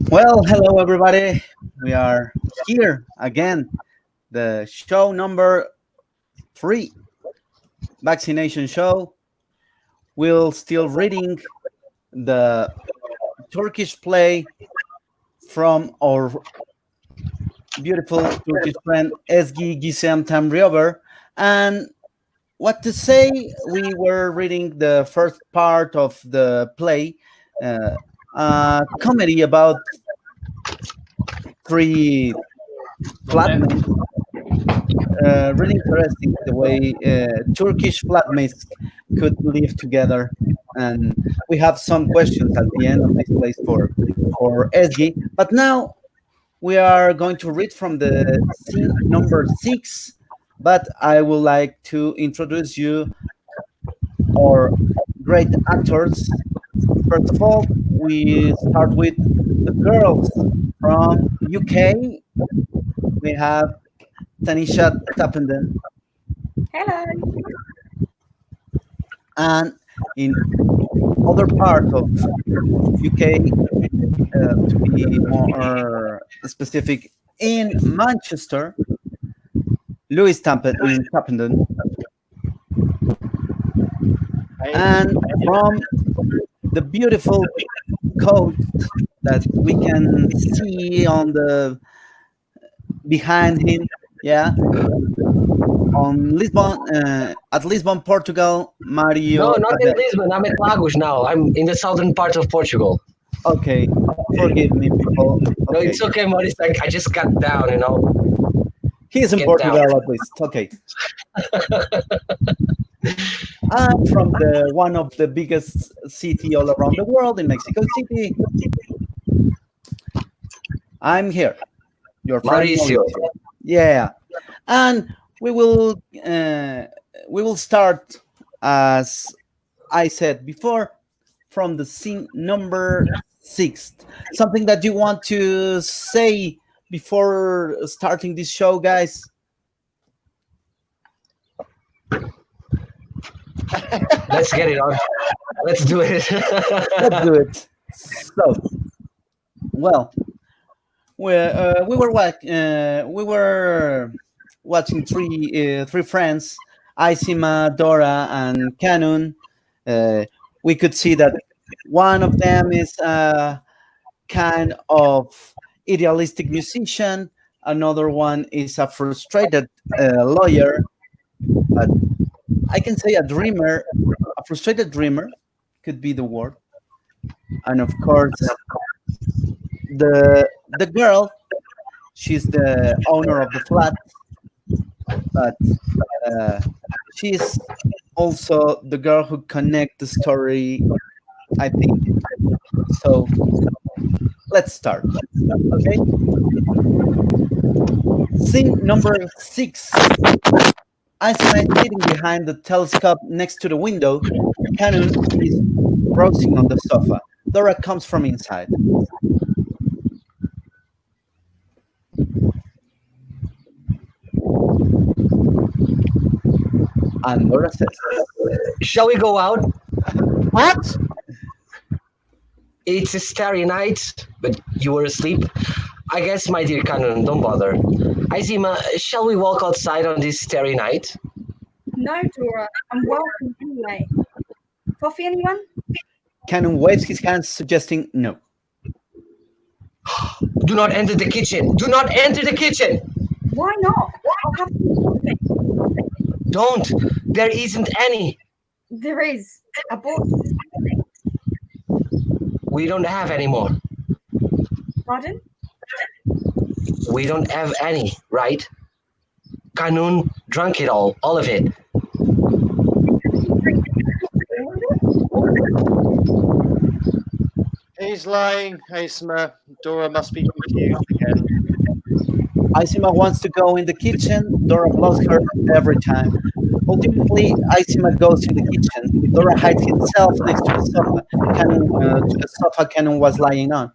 Well, hello everybody. We are here again. The show number 3, Vacci-nation show. We're still reading the Turkish play from our beautiful Turkish friend Ezgi, Gizem, Tanriover. And what to say, we were reading the first part of the play, a comedy about three flatmates. Really interesting the way Turkish flatmates could live together, and we have some questions at the end of this place for Ezgi. But now we are going to read from the scene number 6. But I would like to introduce you our great actors. First of all, we start with the girls from UK. We have Tanisha Tapenden, Hello. and in other part of UK, to be more specific, in Manchester, Tapenden, and from the beautiful coast that we can see on the behind him, yeah, on Lisbon, at Lisbon, Portugal, No, Mario. not in Lisbon. I'm at Lagos now. I'm in the southern part of Portugal. Okay, forgive me, people. No, Okay, it's okay, Maurice. I just got down, you know. he's in Get Portugal down. at least. Okay, I'm from the one of the biggest city all around the world in Mexico City. I'm here, your friend Mauricio. Mauricio. Yeah, and we will start, as I said before, from the scene number 6. Something that you want to say before starting this show, guys? Let's get it on. Let's do it. Let's do it. So, well, we were watching three friends, Isima, Dora, and Canon. We could see that one of them is a kind of idealistic musician. Another one is a frustrated lawyer, but I can say a dreamer, a frustrated dreamer could be the word. And of course, the girl, she's the owner of the flat, but uh, she's also the girl who connect the story, I think. So let's start. Okay. Scene number 6. Isma is sitting behind the telescope next to the window. Cannon is browsing on the sofa. Dora comes from inside. And Dora says, Shall we go out? "What? It's a starry night, but you were asleep. I guess, my dear Canon, don't bother. Izima, shall we walk outside on this starry night? No, Dora. I'm welcome anyway. Coffee, anyone? Cannon waves his hands, suggesting no. Do not enter the kitchen. Do not enter the kitchen. Why not? I'll have some coffee. Don't. There isn't any. There is. I bought. We don't have any more. Pardon? We don't have any, right? Kanun drank it all of it. He's lying, Asma. Dora must be confused again. Isima wants to go in the kitchen. Dora blocks her every time. Ultimately, Isima goes in the kitchen. Dora hides himself next to the sofa Cannon was lying on.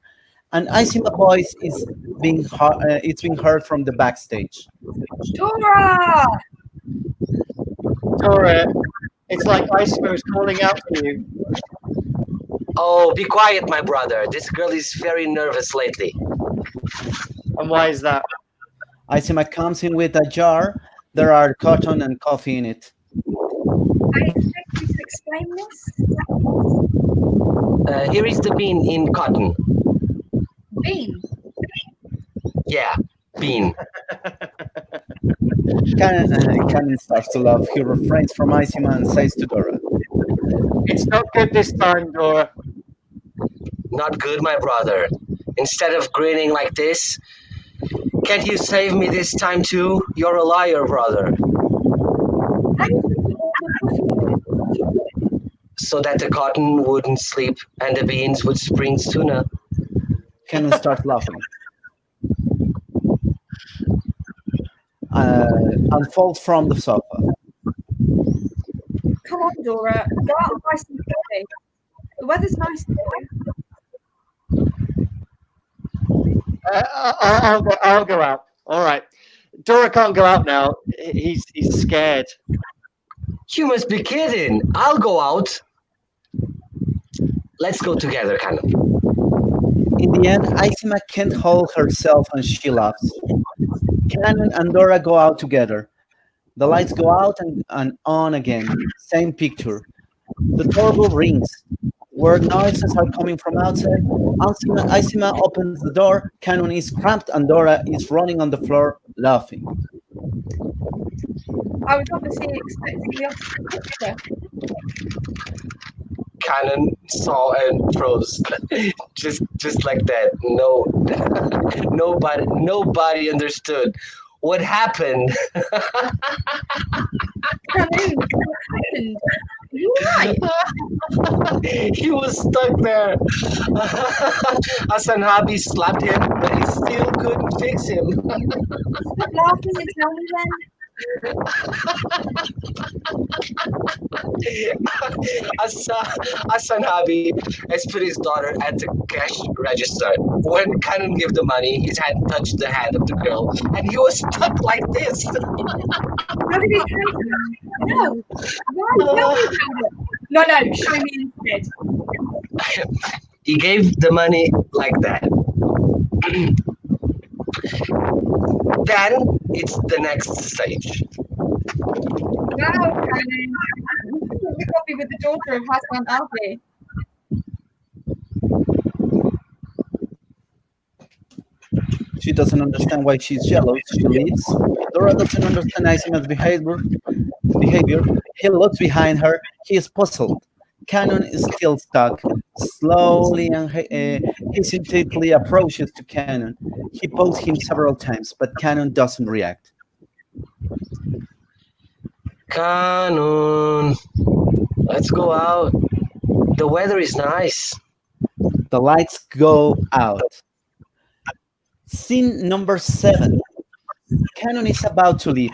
And Isima voice is it's being heard from the backstage. Dora! Dora, it's like Asma is calling out to you. Oh, be quiet, my brother. This girl is very nervous lately. And why is that? Isima comes in with a jar. There are cotton and coffee in it. I expect you to explain this. Here is the bean in cotton. Bean. Yeah, bean. Cannon starts to laugh. He refrains from Isima and says to Dora, It's not good this time, Dora. Not good, my brother. Instead of grinning like this, can't you save me this time too? You're a liar, brother. How do you think all the coffee? So that the cotton wouldn't sleep and the beans would spring sooner. Cannon starts laughing. Unfolds from the sofa. Come on, Dora. Go out and buy some coffee. The weather's nice today. I'll go out. All right. Dora can't go out now. He's scared. You must be kidding. I'll go out. Let's go together, Cannon. In the end, Isima can't hold herself and she laughs. Cannon and Dora go out together. The lights go out and on again. Same picture. The doorbell rings. Where noises are coming from outside, Isima opens the door. Cannon is cramped and Dora is running on the floor laughing. I was obviously expecting the opposite picture. Cannon saw and froze. just like that. No, nobody understood what happened. Cannon, what happened? You right. He was stuck there. Asanabi slapped him, but he still couldn't fix him. Stop laughing and tell me then. Asanabi has put his daughter at the cash register. When Cannon gave the money, his hand touched the hand of the girl, and he was stuck like this. How did it happen? No. Why? Tell me about it. No, show me instead. He gave the money like that. Then it's the next stage. Wow, Cannon. You took the coffee with the daughter of Hassan Alvi. She doesn't understand why she's jealous. She leaves. Dora doesn't understand Isima's behavior. He looks behind her. He is puzzled. Cannon is still stuck. Slowly and hesitantly approaches to Cannon. He pokes him several times, but Cannon doesn't react. Cannon, let's go out. The weather is nice. The lights go out. Scene number 7. Cannon is about to leave.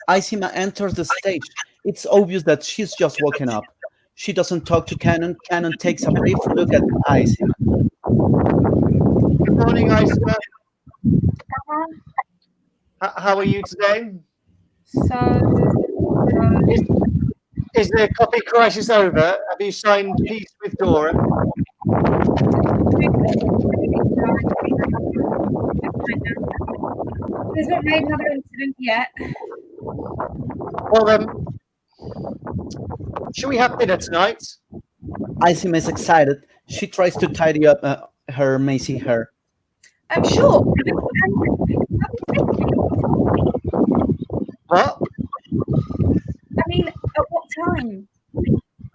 Isima enters the stage. It's obvious that she's just woken up. She doesn't talk to Cannon. Cannon takes a brief look at Isima. Good morning, Isma. Uh-huh. How are you today? So, Is the coffee crisis over? Have you signed peace with Dora? there's not made another incident yet. Well, should we have dinner tonight? Isima is excited. She tries to tidy up her messy hair. I'm sure. What? I mean, at what time?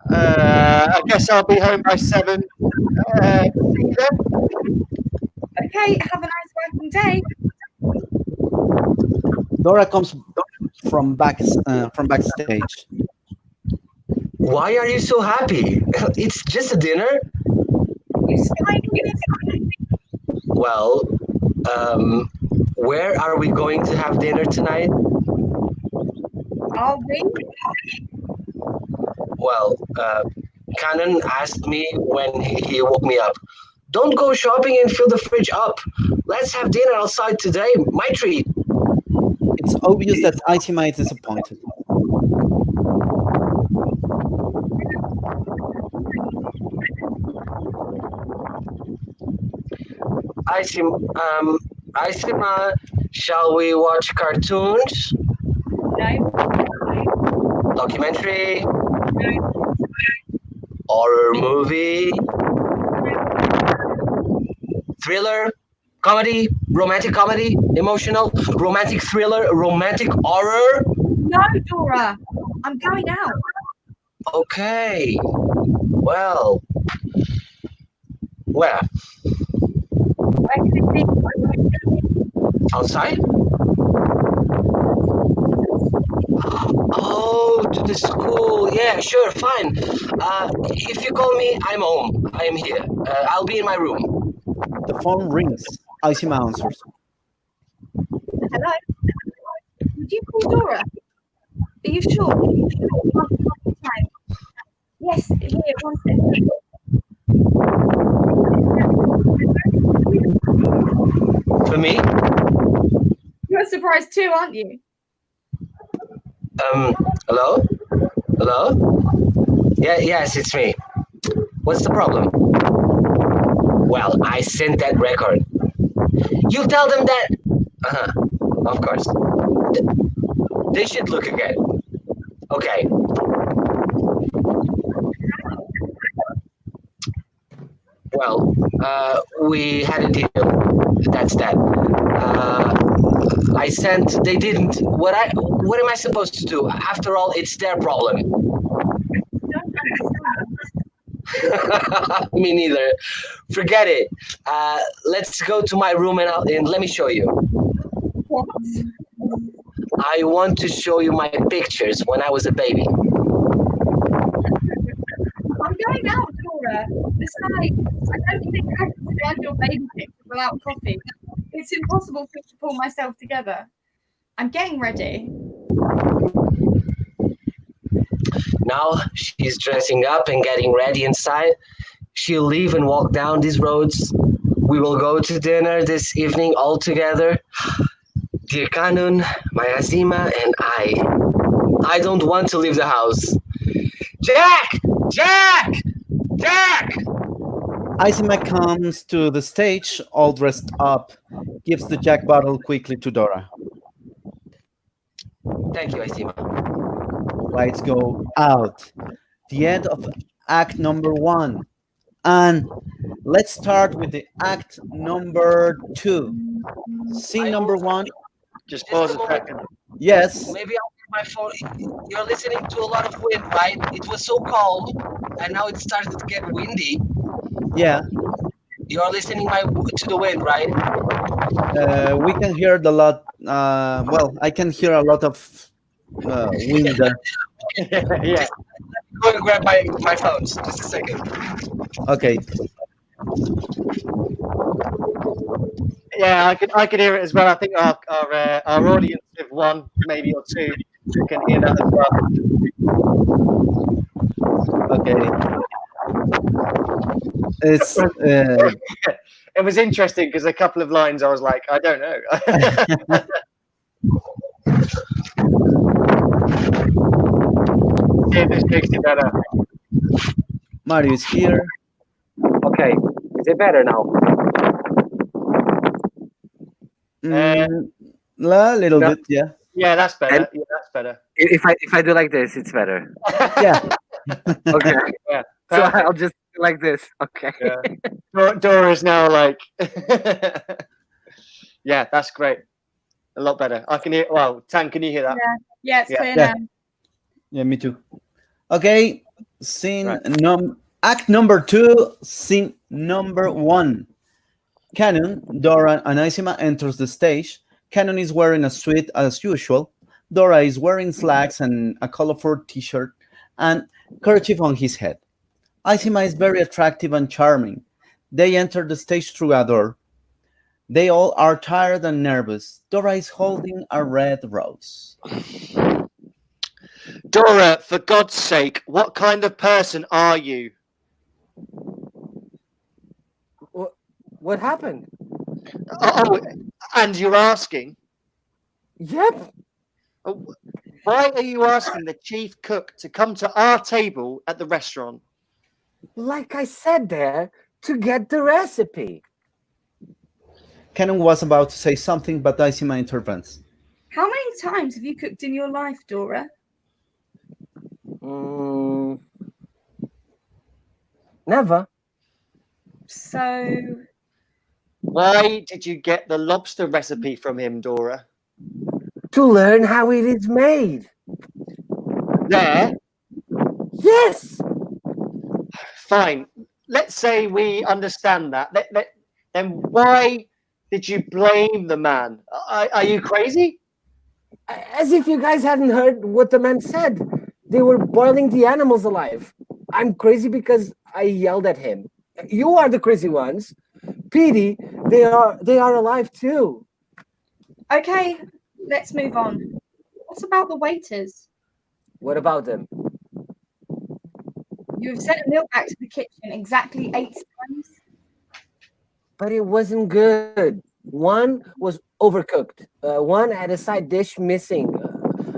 I guess I'll be home by 7. See you then. Okay, have a nice working day. Dora comes from backstage. Why are you so happy? It's just a dinner. You signed this? Well, where are we going to have dinner tonight? Are we? Well, Cannon asked me when he woke me up. Don't go shopping and fill the fridge up. Let's have dinner outside today. My treat. It's obvious that Isima is disappointed. Isima, shall we watch cartoons, No, documentary, horror movie, thriller, comedy, emotional, romantic thriller, romantic horror? no, Dora. I'm going out. Okay. Well, where? Where can it be? Outside? Oh, to the school. Yeah, sure, fine. If you call me, I'm home. I am here. I'll be in my room. The phone rings. Aisima answers. Hello? Did you call Dora? Are you sure? Time. Yes, here, one second. For me? You're surprised too, aren't you? Hello? Hello? Yeah, yes, it's me. What's the problem? Well, I sent that record. You tell them that. Uh-huh. Of course. They should look again. Okay. Well, we had a deal. That's that. I sent. They didn't. What am I supposed to do? After all, it's their problem. Don't understand. Me neither. Forget it. Let's go to my room and let me show you. What? I want to show you my pictures when I was a baby. I'm going out, Dora. Besides, I don't think I can stand your baby picture without coffee. It's impossible for me to pull myself together. I'm getting ready. Now she's dressing up and getting ready inside. She'll leave and walk down these roads. We will go to dinner this evening all together. Dear Kanun, my Azima, and I. I don't want to leave the house. Jack! Jack! Jack! Aisima comes to the stage, all dressed up, gives the Jack bottle quickly to Dora. Thank you, Azima. Lights go out. The end of act number 1. And let's start with the act number 2. Scene number 1. Just pause a second. Yes. Maybe I'll get my phone. You're listening to a lot of wind, right? It was so cold, and now it started to get windy. Yeah. You're listening to the wind, right? We can hear the lot. Well, I can hear a lot of wind there. Yeah. Go and grab my phones. Just a second. Okay. Yeah, I can hear it as well. I think our audience of one, maybe or two, can hear that as well. Okay. It's It was interesting because a couple of lines I was like, I don't know. See if this makes it better. Mario is here. Okay, is it better now? A little no. bit, yeah. Yeah, that's better. And- yeah, that's better. If I do like this, it's better. Yeah. Okay. Yeah. So I'll just do like this. Okay. Yeah. Dora's now like, yeah, that's great. A lot better. I can hear. Well, Tan, can you hear that? Yeah, it's Yeah. clear Yeah. now. Yeah, me too. Okay. Scene Right. act number 2, scene number 1. Canon, Dora, and Aisima enters the stage. Canon is wearing a suit as usual. Dora is wearing slacks and a colorful t-shirt and kerchief on his head. Aisima is very attractive and charming. They enter the stage through a door. They all are tired and nervous. Dora is holding a red rose. Dora, for God's sake, what kind of person are you? What happened? Oh, and you're asking, Yep. why are you asking the chief cook to come to our table at the restaurant? Like I said there, to get the recipe. Canon was about to say something, but Daisima intervenes. How many times have you cooked in your life, Dora? Mm, never. So, Why did you get the lobster recipe from him, Dora? To learn how it is made. There, Yes. fine. Let's say we understand that. Then why did you blame the man? Are you crazy? As if you guys hadn't heard what the man said. They were boiling the animals alive. I'm crazy because I yelled at him. You are the crazy ones. Petey, they are alive too. okay, let's move on. What about the waiters? What about them? You have sent a meal back to the kitchen exactly 8 times. But it wasn't good. One was overcooked. One had a side dish missing,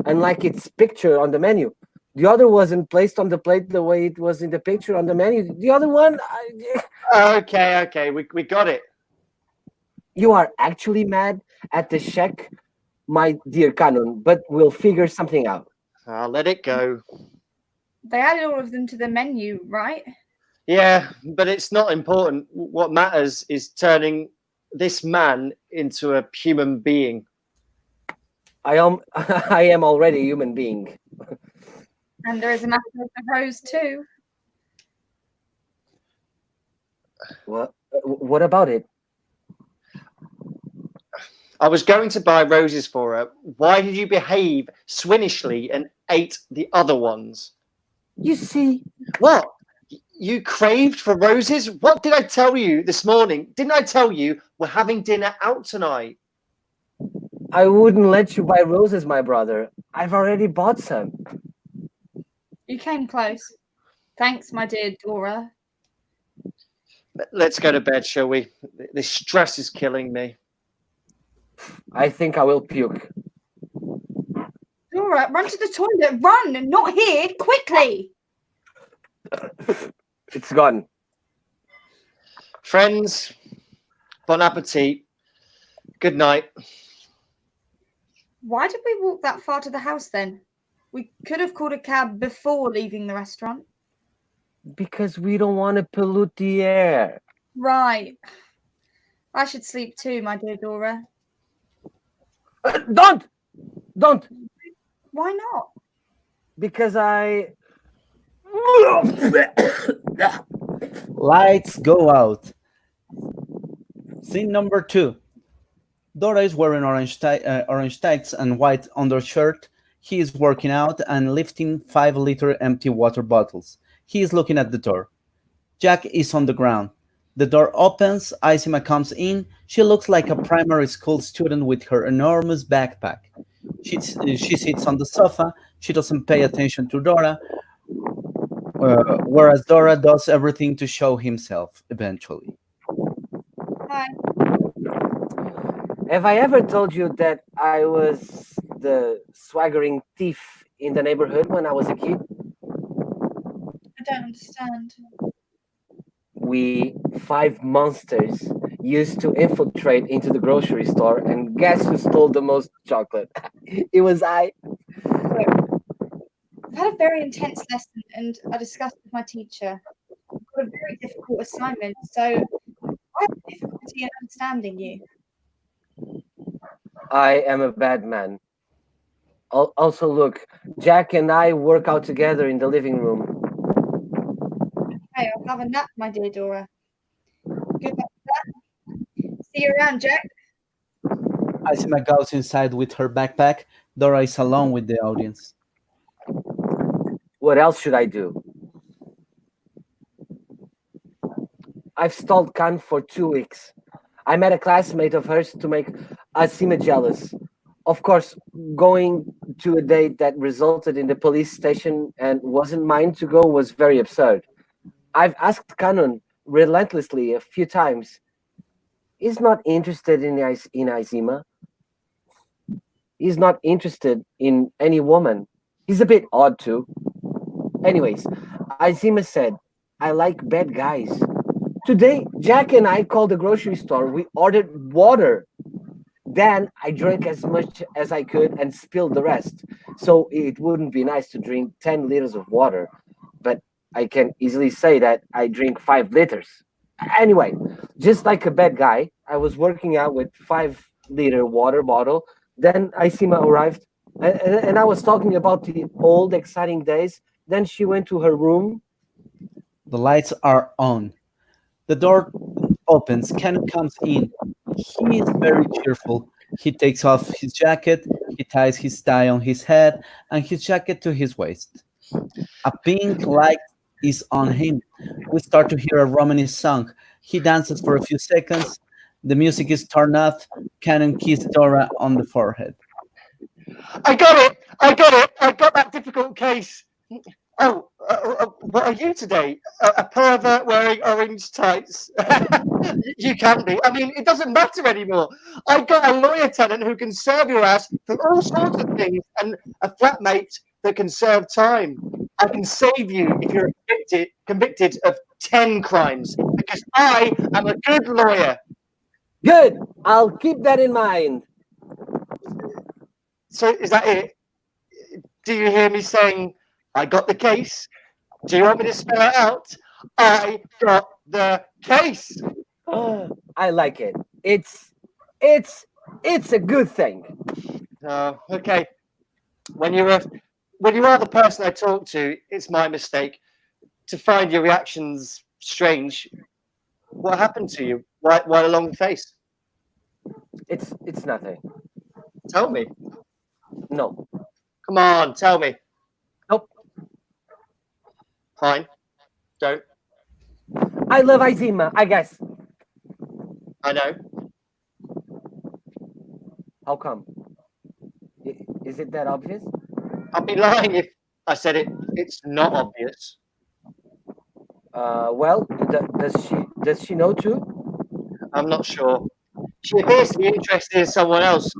unlike its picture on the menu. The other wasn't placed on the plate the way it was in the picture on the menu. The other one, Okay, we got it. you are actually mad at the check, my dear Canon, but we'll figure something out. I'll let it go. They added all of them to the menu, right? Yeah, but it's not important. What matters is turning this man into a human being. I am I am already a human being. And there is a matter of the rose too. What about it? I was going to buy roses for her. Why did you behave swinishly and ate the other ones? You see, What? You craved for roses? What did I tell you this morning? Didn't I tell you we're having dinner out tonight? I wouldn't let you buy roses, my brother. I've already bought some. You came close. Thanks, my dear Dora. Let's go to bed, shall we? This stress is killing me. I think I will puke. Dora, run to the toilet. Run! Not here! Quickly! It's gone. Friends, bon appetit. Good night. Why did we walk that far to the house then? We could have called a cab before leaving the restaurant. Because we don't want to pollute the air. Right. I should sleep too, my dear Dora. Don't! Don't! Why not? Because I. Lights go out. Scene number 2. Dora is wearing orange tights and white undershirt. He is working out and lifting 5-liter empty water bottles. He is looking at the door. Jack is on the ground. The door opens. Isima comes in. She looks like a primary school student with her enormous backpack. She sits on the sofa. She doesn't pay attention to Dora, whereas Dora does everything to show himself eventually. Hi. Have I ever told you that I was the swaggering thief in the neighborhood when I was a kid? I don't understand. We 5 monsters used to infiltrate into the grocery store, and guess who stole the most chocolate? It was I. I've had a very intense lesson and I discussed with my teacher. I've got a very difficult assignment, so I have difficulty in understanding you. I am a bad man. Also, look, Jack and I work out together in the living room. Okay, I'll have a nap, my dear Dora. Good luck with that. See you around, Jack. Isima goes inside with her backpack. Dora is alone with the audience. What else should I do? I've stalled Khan for 2 weeks. I met a classmate of hers to make Asima jealous. Of course, going to a date that resulted in the police station and wasn't mine to go was very absurd. I've asked Canon relentlessly a few times. He's not interested in Izima. He's not interested in any woman. He's a bit odd too. Anyways, Izima said, I like bad guys. Today, Jack and I called the grocery store. We ordered water. Then I drank as much as I could and spilled the rest. So it wouldn't be nice to drink 10 liters of water, but I can easily say that I drink 5 liters. Anyway, just like a bad guy, I was working out with 5 liter water bottle. Then Isima arrived, and I was talking about the old exciting days. Then she went to her room. The lights are on. The door opens. Canon comes in. He is very cheerful. He takes off his jacket. He ties his tie on his head and his jacket to his waist. A pink light is on him. We start to hear a Romanis song. He dances for a few seconds. The music is turned off. Canon kisses Dora on the forehead. I got it. I got it. I got that difficult case. Oh, what are you today? A pervert wearing orange tights. You can be. I mean, it doesn't matter anymore. I got a lawyer tenant who can serve your ass for all sorts of things, and a flatmate that can serve time. I can save you if you're convicted of 10 crimes because I am a good lawyer. Good. I'll keep that in mind. So is that it? Do you hear me saying, I got the case? Do you want me to spell it out? I got the case. I like it. It's a good thing. Okay. When you are the person I talk to, it's my mistake. To find your reactions strange. What happened to you? Why a long face? It's nothing. Tell me. No. Come on, tell me. Nope. Fine. Don't. I love Izima, I guess. I know. How come? Is it that obvious? I'd be lying if I said it's not obvious. Well, does she know too? I'm not sure. She appears to be interested in someone else,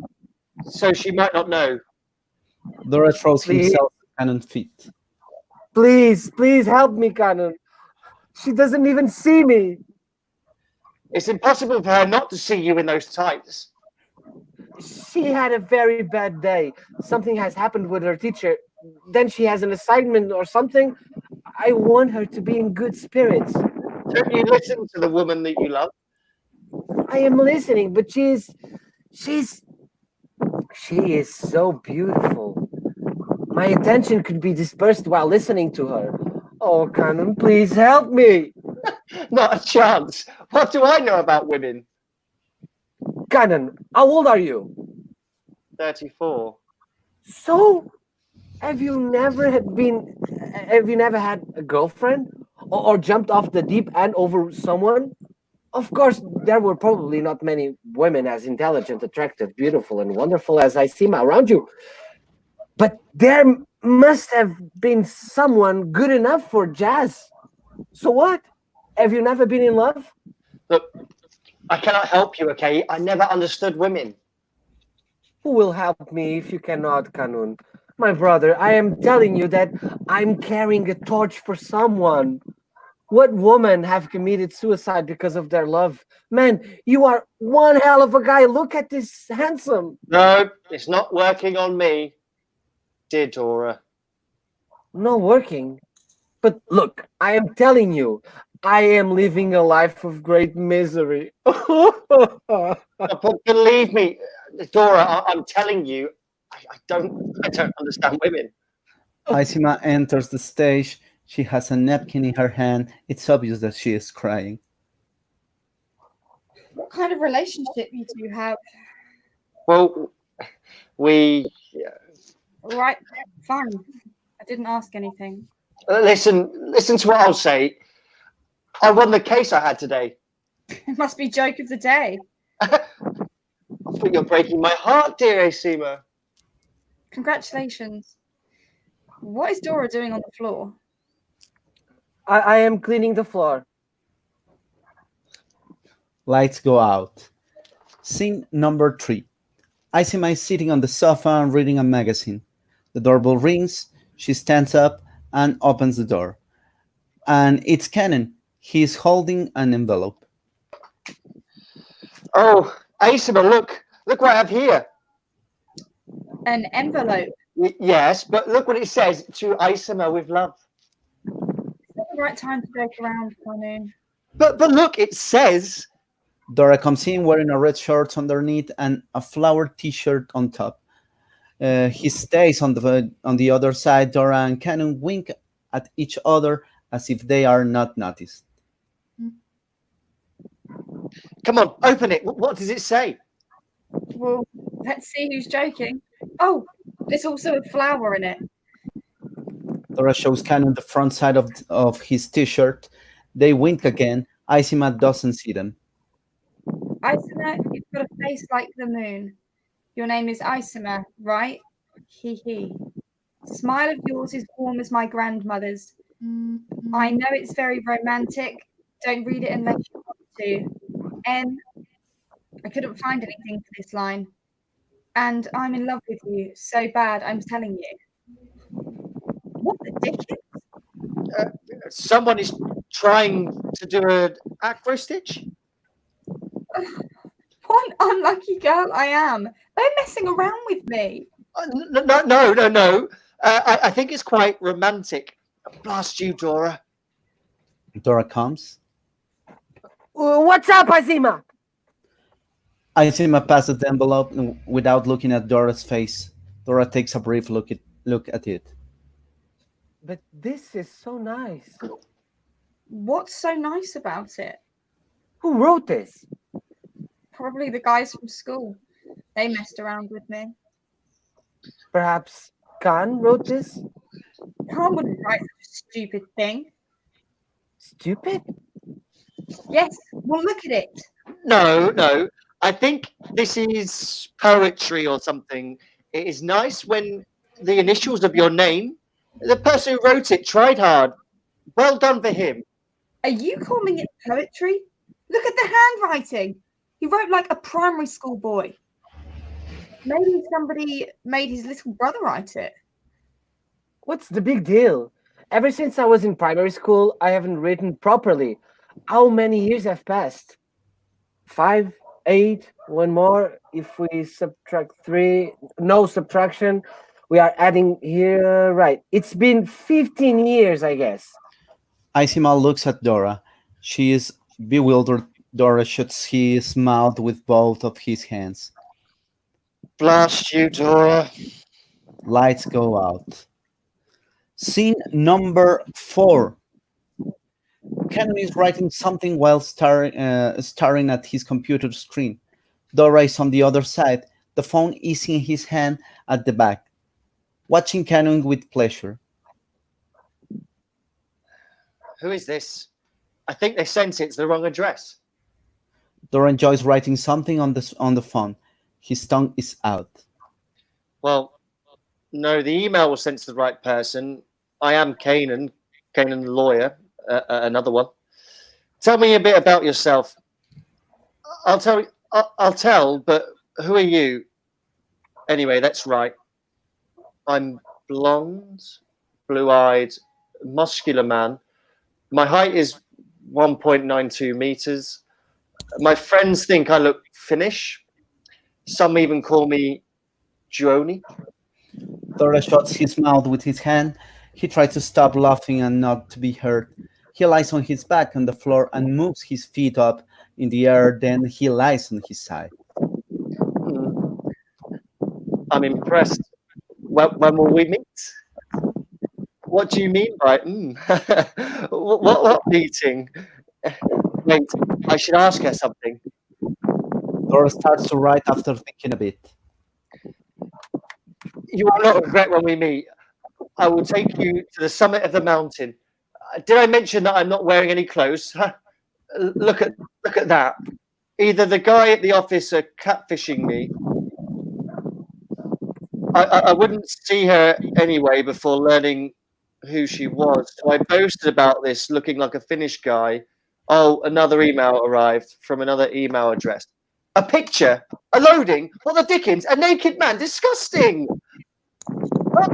so she might not know. Dora throws Please. himself at Canon's feet. Please help me, Canon. She doesn't even see me. It's impossible for her not to see you in those tights. She had a very bad day. Something has happened with her teacher. Then she has an assignment or something. I want her to be in good spirits. Don't you listen to the woman that you love? I am listening, but she is so beautiful. My attention could be dispersed while listening to her. Oh, Canon, please help me. Not a chance. What do I know about women? Canon, how old are you? 34. So, have you never had a girlfriend or jumped off the deep end over someone? Of course, there were probably not many women as intelligent, attractive, beautiful, and wonderful as I see around you. But there must have been someone good enough for Jazz. So what? Have you never been in love? Look, I cannot help you, okay? I never understood women. Who will help me if you cannot, Kanun? My brother, I am telling you that I'm carrying a torch for someone. What women have committed suicide because of their love? Man, you are one hell of a guy. Look at this handsome. No, it's not working on me, dear Dora. No working. But look, I am telling you, I am living a life of great misery. But believe me, Dora, I'm telling you, I don't understand women. Isima enters the stage. She has a napkin in her hand. It's obvious that she is crying. What kind of relationship you two have? Well, we Right, fine. I didn't ask anything. listen to what I'll say. I won the case I had today. It must be joke of the day. I thought you're breaking my heart, dear Asima. Congratulations. What is Dora doing on the floor? I am cleaning the floor. Lights go out. Scene number 3. Isima is sitting on the sofa and reading a magazine. The doorbell rings. She stands up and opens the door. And it's Canon. He's holding an envelope. Oh, Asima, look what I have here. An envelope. Yes, but look what it says to Asima with love. It's not the right time to joke around, Manu. But look, it says. Dora comes in wearing a red shirt underneath and a flowered T-shirt on top. He stays on the other side. Dora and Canon wink at each other as if they are not noticed. Come on, open it. What does it say? Well, let's see who's joking. Oh, there's also a flower in it. Dora shows Canon the front side of his T-shirt. They wink again. Isima doesn't see them. Isima, you've got a face like the moon. Your name is Isima, right? Hee hee. Smile of yours is warm as my grandmother's. I know it's very romantic. Don't read it unless you want to. I couldn't find anything for this line. And I'm in love with you so bad, I'm telling you. What the dickens? Someone is trying to do an acro stitch. What an unlucky girl I am. They're messing around with me. No. I think it's quite romantic. Blast you, Dora. Dora comes. What's up, Azima? Isima passes the envelope without looking at Dora's face. Dora takes a brief look at it. But this is so nice. What's so nice about it? Who wrote this? Probably the guys from school. They messed around with me. Perhaps Khan wrote this? Khan wouldn't write such a stupid thing. Stupid? Yes, well, look at it. No. I think this is poetry or something. It is nice when the initials of your name, the person who wrote it tried hard. Well done for him. Are you calling it poetry? Look at the handwriting. He wrote like a primary school boy. Maybe somebody made his little brother write it. What's the big deal? Ever since I was in primary school, I haven't written properly. How many years have passed? 5, 8, one more. If we subtract 3, no subtraction. We are adding here, right. It's been 15 years, I guess. Isima looks at Dora. She is bewildered. Dora shuts his mouth with both of his hands. Blast you, Dora. Lights go out. Scene number 4. Canon is writing something while staring at his computer screen. Dora is on the other side. The phone is in his hand at the back, watching Canon with pleasure. Who is this? I think they sent it to the wrong address. Dora enjoys writing something on the phone. His tongue is out. Well, no, the email was sent to the right person. I am Kanan the lawyer, another one. Tell me a bit about yourself. I'll tell, but who are you? Anyway, that's right. I'm blonde, blue-eyed, muscular man. My height is 1.92 meters. My friends think I look Finnish. Some even call me Joni. Dora shuts his mouth with his hand. He tries to stop laughing and not to be hurt. He lies on his back on the floor and moves his feet up in the air. Then he lies on his side. I'm impressed. When will we meet? What do you mean by what meeting? Wait, I should ask her something. Dora starts to write after thinking a bit. You will not regret when we meet. I will take you to the summit of the mountain. Did I mention that I'm not wearing any clothes? Look at that. Either the guy at the office are catfishing me. I wouldn't see her anyway before learning who she was. So I boasted about this looking like a Finnish guy. Oh, another email arrived from another email address. A picture, a loading, what the dickens, a naked man, disgusting. What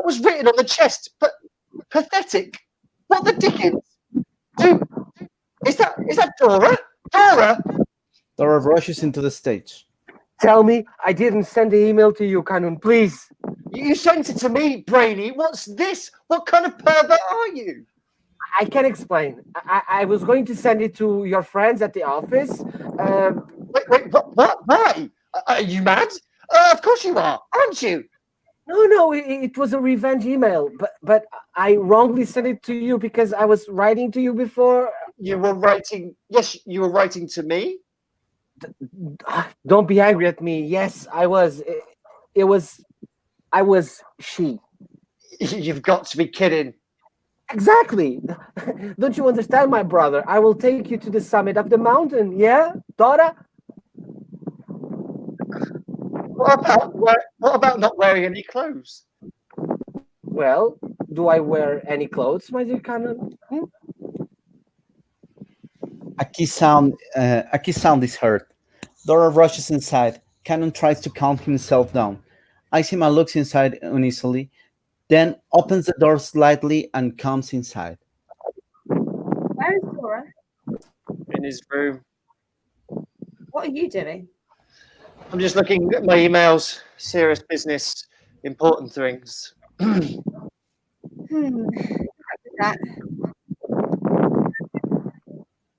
was written on the chest? Pathetic. What the dickens? Who is that Dora? Dora? Dora rushes into the stage. Tell me I didn't send the email to you, Canon, please. You sent it to me, Brainy. What's this? What kind of pervert are you? I can explain. I was going to send it to your friends at the office. Wait, what? Why? Are you mad? Of course you are, aren't you? No, it was a revenge email, but I wrongly sent it to you because I was writing to you before. You were writing. Yes, you were writing to me. Don't be angry at me. Yes, I was. It was. I was she. You've got to be kidding. Exactly. Don't you understand, my brother? I will take you to the summit of the mountain. Yeah, Dora. What about not wearing any clothes? Well, do I wear any clothes, my dear Canon? A key sound is heard. Dora rushes inside. Cannon tries to calm himself down. Aisima looks inside uneasily, then opens the door slightly and comes inside. Where is Dora? In his room. What are you doing? I'm just looking at my emails. Serious business, important things. That.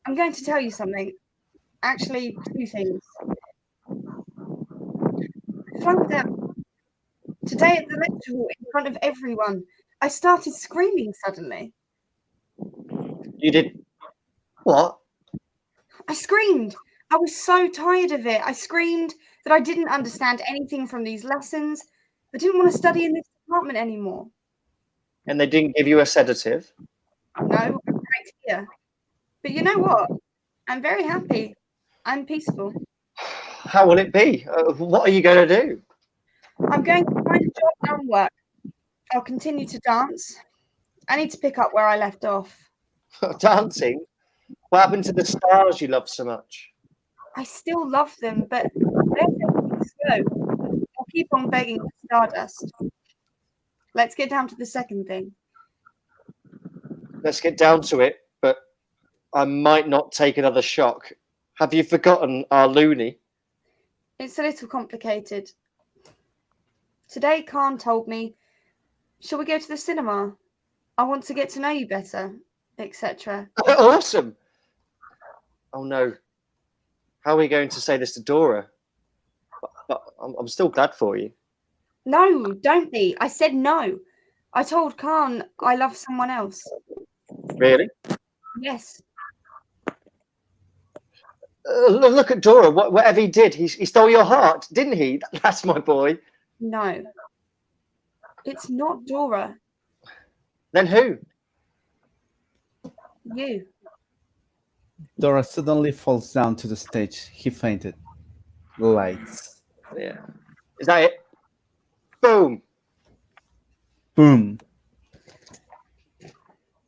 I'm going to tell you something. Actually, two things. I flunked out. Today at the lecture hall in front of everyone, I started screaming suddenly. You did what? I screamed. I was so tired of it. I screamed that I didn't understand anything from these lessons. I didn't want to study in this department anymore. And they didn't give you a sedative? No, I'm right here. But you know what? I'm very happy. I'm peaceful. How will it be? What are you going to do? I'm going to find a job and work. I'll continue to dance. I need to pick up where I left off. Dancing? What happened to the stars you love so much? I still love them, but they're taking it slow. I'll keep on begging for stardust. Let's get down to the second thing. Let's get down to it, but I might not take another shock. Have you forgotten our loony? It's a little complicated. Today, Khan told me, shall we go to the cinema? I want to get to know you better, etc. Awesome! Oh no. How are we going to say this to Dora? But I'm still glad for you. No, don't be. I said no. I told Khan I love someone else. Really? Yes. Look at Dora. Whatever he did, he stole your heart, didn't he? That's my boy. No. It's not Dora. Then who? You. Dora suddenly falls down to the stage. He fainted. Lights. Yeah. Is that it? Boom. Boom.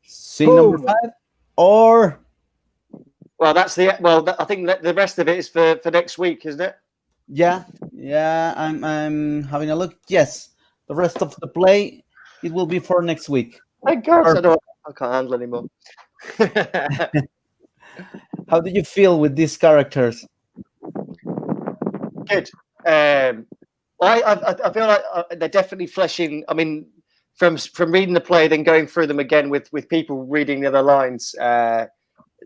Scene Boom. number 5? Or Well, that's the I think the rest of it is for next week, isn't it? yeah, I'm having a look. Yes, the rest of the play it will be for next week. Thank God, I can't handle anymore. How did you feel with these characters? Good. I feel like they're definitely fleshing. I mean, from reading the play, then going through them again with people reading the other lines,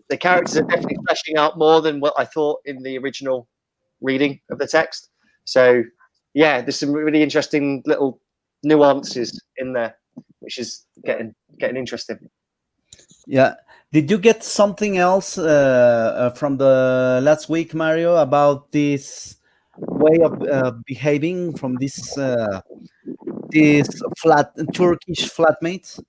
the characters are definitely fleshing out more than what I thought in the original reading of the text. So, yeah, there's some really interesting little nuances in there, which is getting interesting. Yeah. Did you get something else from the last week, Mario, about this way of behaving from this Turkish flatmates?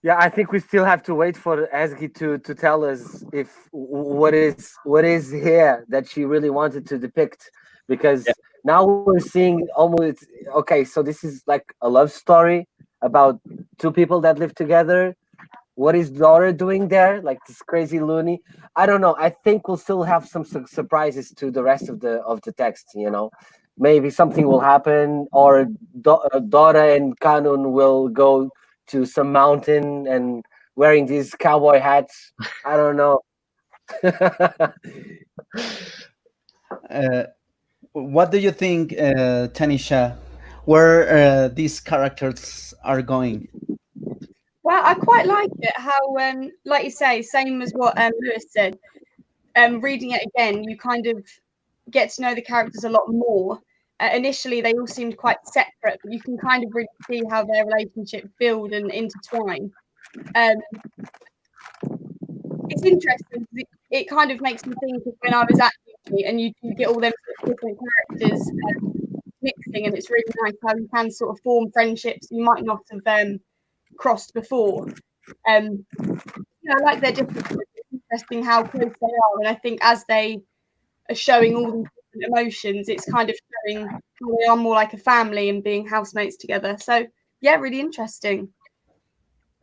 Yeah, I think we still have to wait for Ezgi to tell us if what is here that she really wanted to depict, because now we're seeing almost okay. So this is like a love story about two people that live together. What is Dora doing there? Like this crazy loony. I don't know. I think we'll still have some surprises to the rest of the text. You know, maybe something will happen, or Dora and Kanun will go to some mountain and wearing these cowboy hats. I don't know. Uh, what do you think, Tanisha, where these characters are going? Well, I quite like it how, like you say, same as what Lewis said. Reading it again, you kind of get to know the characters a lot more. Initially, they all seemed quite separate, but you can kind of really see how their relationship build and intertwine. Um, it's interesting because it kind of makes me think of when I was at uni and you get all them sort of different characters mixing, and it's really nice how you can sort of form friendships you might not have crossed before. I like their differences. It's interesting how close they are, and I think as they are showing all these different emotions, it's kind of showing how they are more like a family and being housemates together. So yeah, really interesting.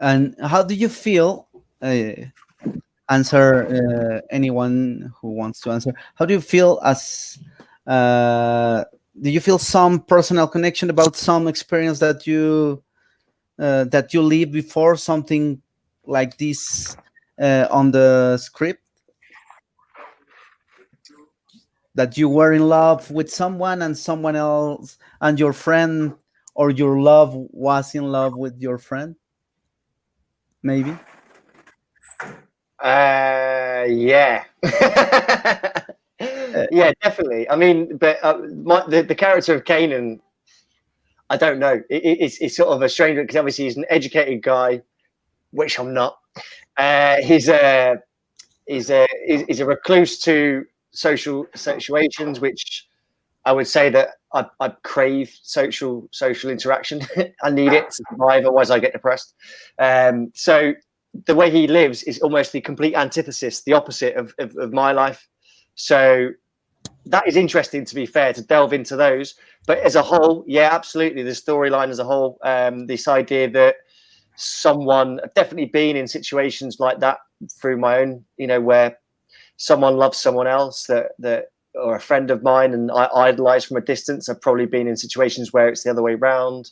And how do you feel? Answer anyone who wants to answer. How do you feel as? Do you feel some personal connection about some experience that you lived before, something like this on the script? That you were in love with someone and someone else and your friend or your love was in love with your friend, maybe? Yeah. Uh, Yeah, definitely. I mean, but the character of Kanan, I don't know. It's sort of a strange because obviously he's an educated guy, which I'm not. He's a he's a recluse to social situations, which I would say that I crave social interaction. I need it to survive, otherwise I get depressed. So the way he lives is almost the complete antithesis, the opposite of my life. So that is interesting, to be fair, to delve into those. But as a whole, yeah, absolutely, the storyline as a whole, this idea that someone, I've definitely been in situations like that through my own, where someone loves someone else that or a friend of mine, and I idolize from a distance. I've probably been in situations where it's the other way around.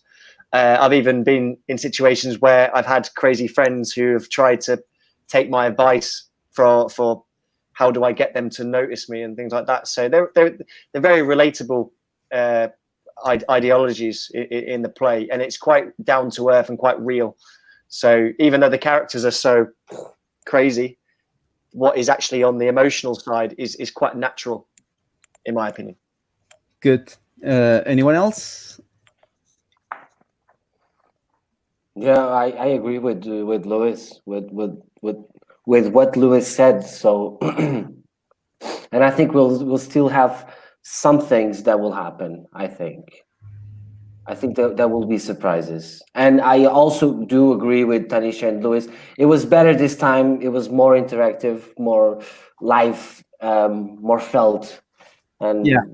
I've even been in situations where I've had crazy friends who have tried to take my advice for how do I get them to notice me and things like that. So they're very relatable ideologies in the play, and it's quite down to earth and quite real. So even though the characters are so crazy, what is actually on the emotional side is quite natural, in my opinion. Good. Anyone else? Yeah, I agree with Lewis with what Lewis said. So, and I think we'll still have some things that will happen. I think that there will be surprises, and I also do agree with Tanisha and Lewis. It was better this time. It was more interactive, more live, more felt, and Yeah.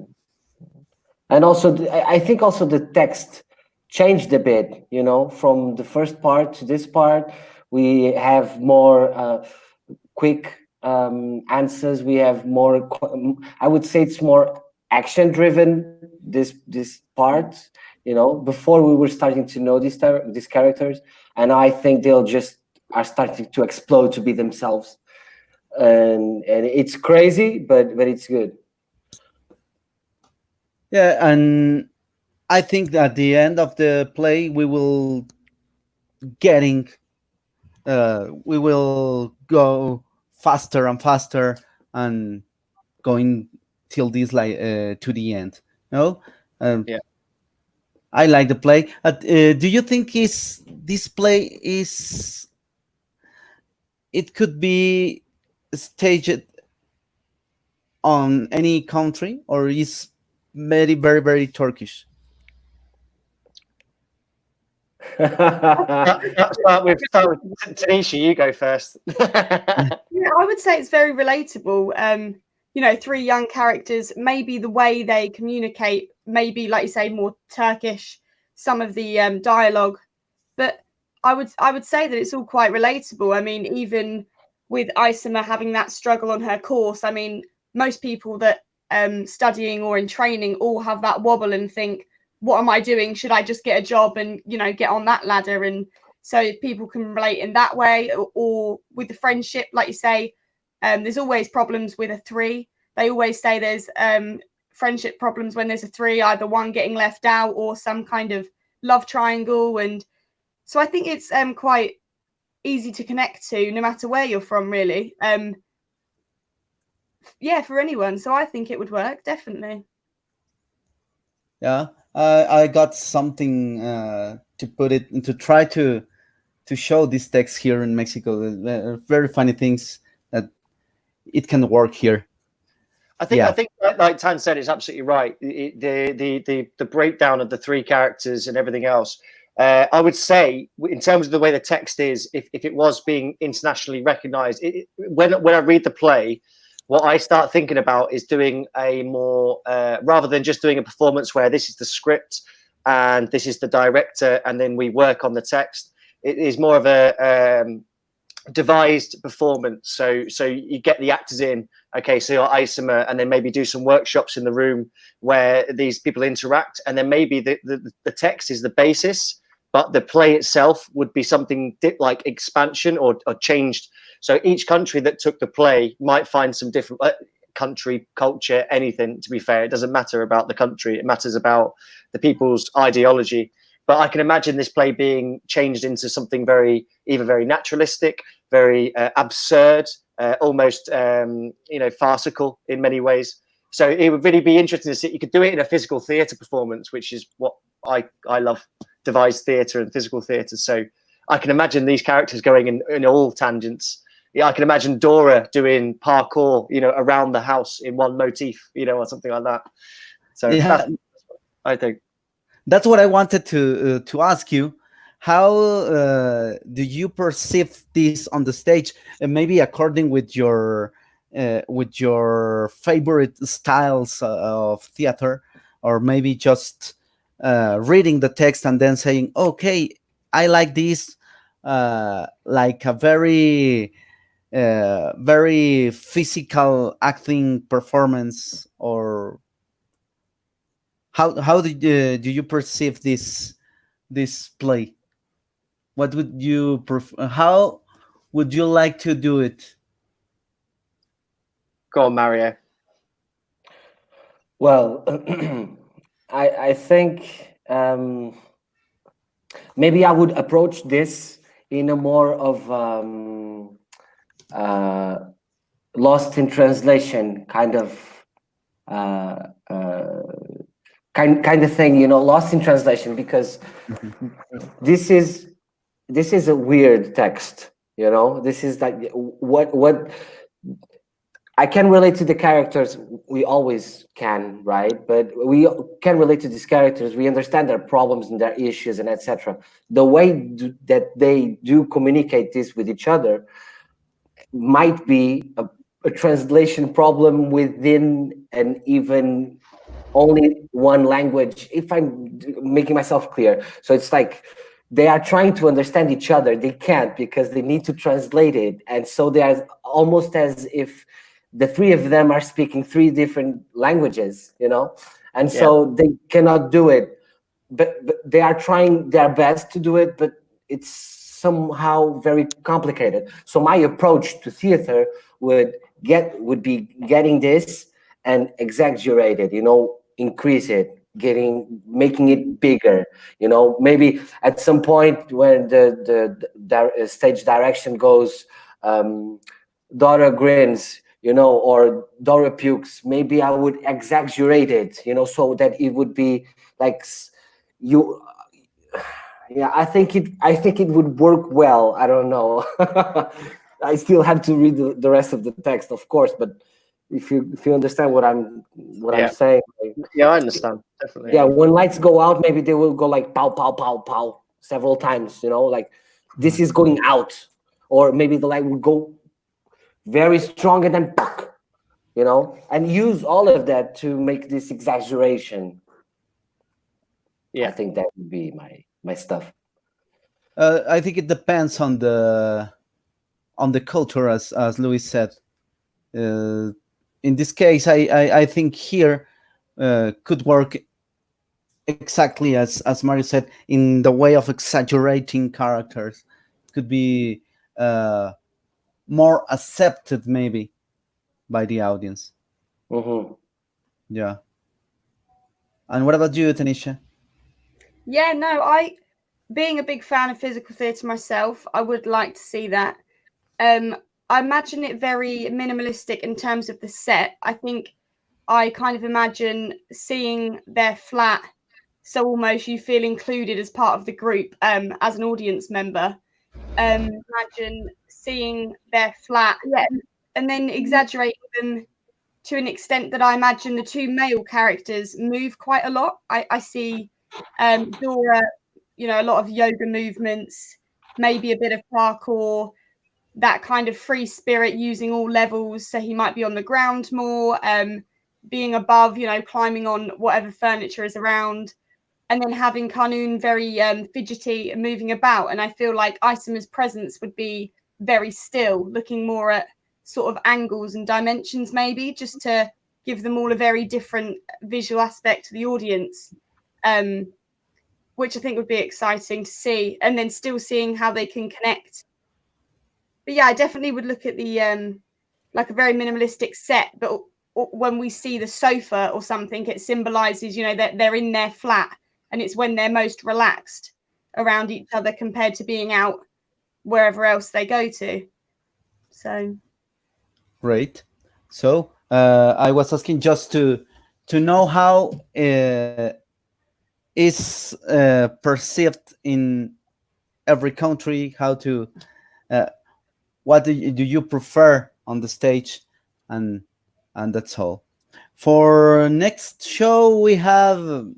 and also I think also the text changed a bit, from the first part to this part. We have more quick answers. We have more, I would say it's more action driven, this part. Before we were starting to know these characters, and I think they'll just are starting to explode to be themselves, and it's crazy, but it's good. Yeah, and I think that at the end of the play getting we will go faster and faster and going till this like to the end. No, Yeah. I like the play. Do you think is this play is it could be staged on any country or is very very very Turkish? Start with Tanisha. You go first. Yeah, I would say it's very relatable. Three young characters, maybe the way they communicate, maybe like you say, more Turkish, some of the dialogue, but I would say that it's all quite relatable. I mean, even with Isama having that struggle on her course, I mean, most people that studying or in training all have that wobble and think, what am I doing? Should I just get a job and get on that ladder? And so people can relate in that way, or with the friendship, like you say, there's always problems with a three. They always say there's friendship problems when there's a three, either one getting left out or some kind of love triangle. And so I think it's quite easy to connect to no matter where you're from, really. Yeah, for anyone. So I think it would work, definitely. Yeah, I got something to put it and to try to show this text here in Mexico. Very funny things that it can work here. I think Yeah. I think like Tan said, it's absolutely right. The breakdown of the three characters and everything else. I would say, in terms of the way the text is, if it was being internationally recognised, when I read the play, what I start thinking about is doing a more rather than just doing a performance where this is the script and this is the director and then we work on the text. It is more of a devised performance. So you get the actors in. Okay, so you're Isomer, and then maybe do some workshops in the room where these people interact, and then maybe the text is the basis, but the play itself would be something like expansion or changed. So each country that took the play might find some different country, culture, anything. To be fair, it doesn't matter about the country; it matters about the people's ideology. But I can imagine this play being changed into something either very naturalistic, very absurd, almost farcical in many ways. So it would really be interesting to see. You could do it in a physical theatre performance, which is what I love, devised theatre and physical theatre. So I can imagine these characters going in all tangents. Yeah, I can imagine Dora doing parkour, around the house in one motif, or something like that. So yeah, that's I think. That's what I wanted to ask you. How do you perceive this on the stage? And maybe according with your favorite styles of theater, or maybe just reading the text and then saying, "Okay, I like this," like a very physical acting performance, or how do you perceive this play? What would you how would you like to do it? Go on, Mario. Well, I think maybe I would approach this in a more of lost in translation kind of kind of thing, lost in translation, because this is a weird text. This is like what I can relate to the characters. We always can, right? But we can relate to these characters. We understand their problems and their issues and etc. The way that they do communicate this with each other might be a translation problem within an even only one language, if I'm making myself clear. So it's like they are trying to understand each other. They can't, because they need to translate it. And so they are almost as if the three of them are speaking three different languages, and so they cannot do it. But they are trying their best to do it, but it's somehow very complicated. So my approach to theater would be getting this and exaggerate it, increase it, making it bigger, maybe at some point when the stage direction goes, Dora grins, or Dora pukes, maybe I would exaggerate it, so that it would be like you. Yeah, I think it would work well. I don't know. I still have to read the rest of the text, of course, but if you understand what I'm saying. Yeah, I understand. Definitely. Yeah, when lights go out, maybe they will go like pow, pow, pow, pow several times, like this is going out. Or maybe the light will go very strong and then and use all of that to make this exaggeration. Yeah. I think that would be my stuff. I think it depends on the culture, as Louis said. In this case, I think here could work exactly as Mario said, in the way of exaggerating characters. It could be more accepted maybe by the audience. Mm-hmm. Yeah. And what about you, Tanisha? Yeah, no, being a big fan of physical theatre myself, I would like to see that. I imagine it very minimalistic in terms of the set. I think I kind of imagine seeing their flat, so almost you feel included as part of the group, as an audience member. Imagine seeing their flat, yeah, and then exaggerating them to an extent that I imagine the two male characters move quite a lot. I see Dora, a lot of yoga movements, maybe a bit of parkour, that kind of free spirit using all levels. So he might be on the ground more, being above, climbing on whatever furniture is around, and then having Kanun very fidgety and moving about. And I feel like Isama's presence would be very still, looking more at sort of angles and dimensions, maybe just to give them all a very different visual aspect to the audience, which I think would be exciting to see. And then still seeing how they can connect. But yeah, I definitely would look at the like a very minimalistic set, but when we see the sofa or something, it symbolizes, that they're in their flat, and it's when they're most relaxed around each other compared to being out wherever else they go to. So Great. So I was asking just to know how is perceived in every country, how to uh, what do you prefer on the stage, and that's all. For next show, we have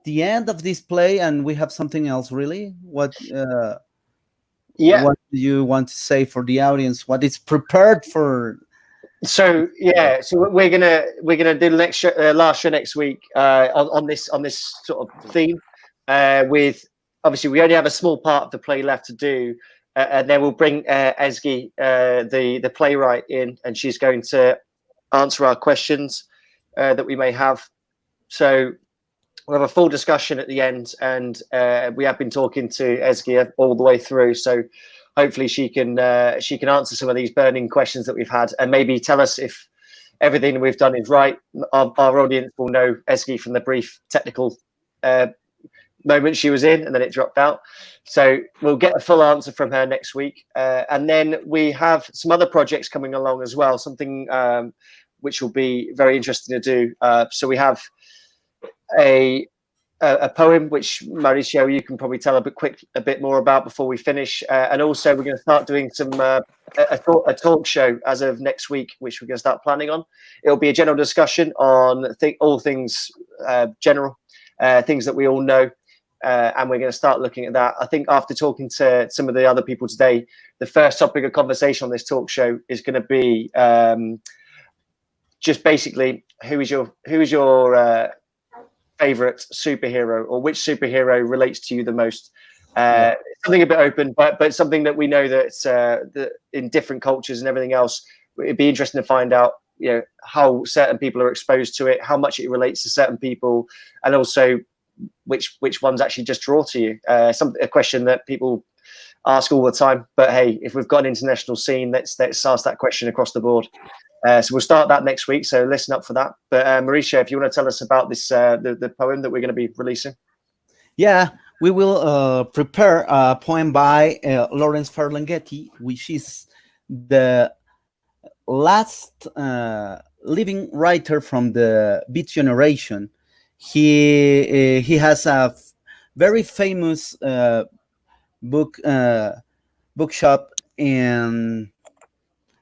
the end of this play, and we have something else. Really, Yeah. what do you want to say for the audience? What is prepared for? So yeah, so we're gonna do the next show, last show next week on this sort of theme. With obviously we only have a small part of the play left to do, and then we'll bring Ezgi, the playwright, in, and she's going to answer our questions that we may have. So we'll have a full discussion at the end, and we have been talking to Ezgi all the way through. So hopefully she can answer some of these burning questions that we've had, and maybe tell us if everything we've done is right. Our audience will know Ezgi from the brief technical moment she was in, and then it dropped out. So we'll get a full answer from her next week, and then we have some other projects coming along as well. Something which will be very interesting to do. So we have a poem which Mauricio, you can probably tell a bit more about before we finish, and also we're going to start doing some a talk show as of next week, which we're going to start planning on. It'll be a general discussion on all things general, things that we all know, and we're going to start looking at that. I think after talking to some of the other people today, the first topic of conversation on this talk show is going to be just basically who is your favorite superhero, or which superhero relates to you the most. Something a bit open, but something that we know that in different cultures and everything else, it'd be interesting to find out, how certain people are exposed to it, how much it relates to certain people, and also which ones actually just draw to you. A question that people ask all the time, but hey, if we've got an international scene, let's ask that question across the board. So we'll start that next week, so listen up for that. But Mauricio, if you want to tell us about this, the poem that we're going to be releasing. Yeah, we will prepare a poem by Lawrence Ferlinghetti, which is the last living writer from the Beat generation. He has a very famous bookshop in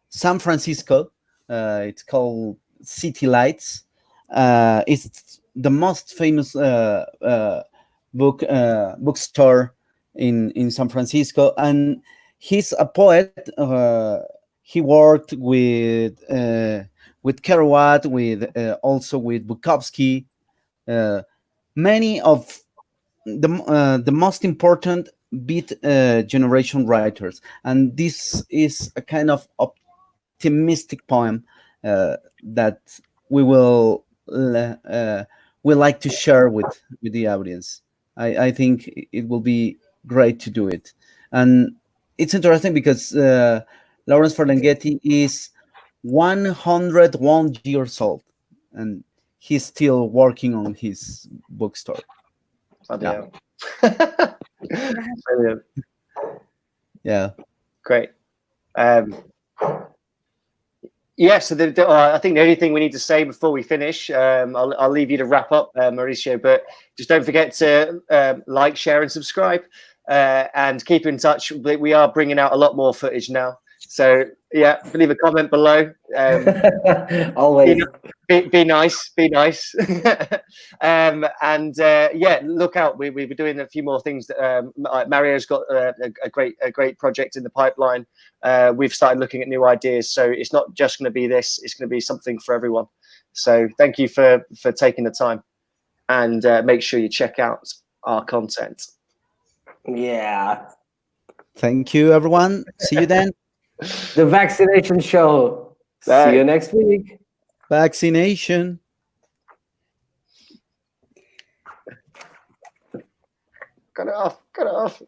San Francisco. It's called City Lights. It's the most famous bookstore in San Francisco, and he's a poet. He worked with Kerouac, with also with Bukowski. Many of the most important Beat generation writers, and this is a kind of optimistic poem that we will we like to share with the audience. I think it will be great to do it, and it's interesting because Lawrence Ferlinghetti is 101 years old, and he's still working on his bookstore. Yeah. Yeah. Brilliant. Yeah. Great. Yeah, so I think the only thing we need to say before we finish, I'll leave you to wrap up, Mauricio, but just don't forget to like, share, and subscribe, and keep in touch. We are bringing out a lot more footage now. So, yeah, leave a comment below. Always. Be nice, be nice. Yeah, look out. We'll be doing a few more things. Mario's got a great project in the pipeline. We've started looking at new ideas, so it's not just going to be this, it's going to be something for everyone. So thank you for taking the time, and make sure you check out our content. Yeah. Thank you, everyone. See you then. The Vacci-nation show. Bye. See you next week. Vacci-nation. Cut it off.